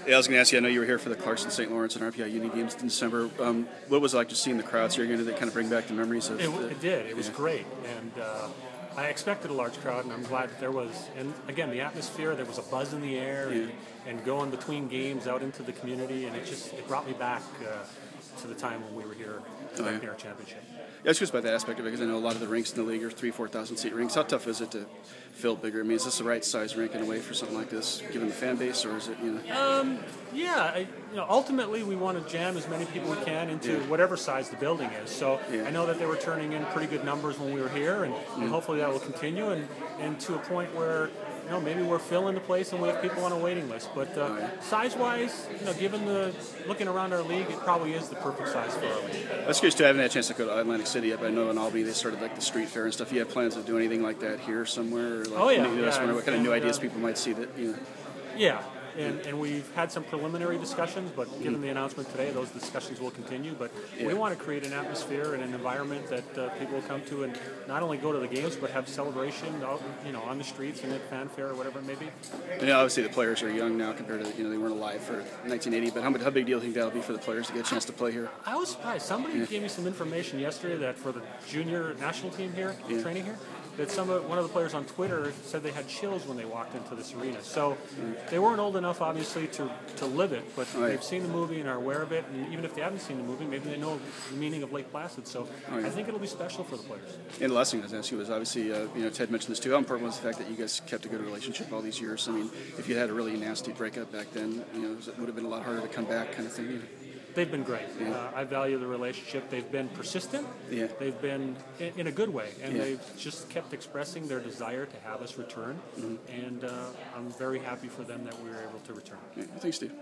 Yeah, I was going to ask you, I know you were here for the Clarkson, St. Lawrence, and RPI Uni games in December. What was it like just seeing the crowds here again? Did it kind of bring back the memories of It did. It was great. And I expected a large crowd, and I'm glad that there was. And again, the atmosphere, there was a buzz in the air, and going between games out into the community, and it brought me back to the time when we were here collecting our championship. Yeah, I was curious about that aspect of it because I know a lot of the rinks in the league are 3,000-4,000 seat rinks. How tough is it to fill bigger? I mean, is this the right size rink in a way for something like this, given the fan base, or is it, Yeah, ultimately we want to jam as many people we can into whatever size the building is. So I know that they were turning in pretty good numbers when we were here, and hopefully that will continue, and to a point where maybe we're filling the place and we have people on a waiting list. But size-wise, given the looking around our league, it probably is the perfect size for our league. I was curious too. I haven't had a chance to go to Atlantic City yet, but I know in Albany they started like the street fair and stuff. You have plans to do anything like that here somewhere? Or like, I was wondering what kind of new ideas people might see that. Yeah. And we've had some preliminary discussions, but given the announcement today, those discussions will continue. But we want to create an atmosphere and an environment that people will come to and not only go to the games, but have celebration, on the streets and at fanfare or whatever it may be. And obviously the players are young now compared to, they weren't alive for 1980. But how big do you think that'll be for the players to get a chance to play here? I was surprised. Somebody gave me some information yesterday that for the junior national team here, training here, that one of the players on Twitter said they had chills when they walked into this arena. So they weren't old enough, obviously, to live it, but they've seen the movie and are aware of it. And even if they haven't seen the movie, maybe they know the meaning of Lake Placid. So I think it'll be special for the players. And the last thing I was asking was obviously, Ted mentioned this too. How important was the fact that you guys kept a good relationship all these years? I mean, if you had a really nasty breakup back then, it would have been a lot harder to come back, kind of thing. They've been great. I value the relationship. They've been persistent. They've been in a good way, and they've just kept expressing their desire to have us return. And I'm very happy for them that we were able to return. Thanks, Steve.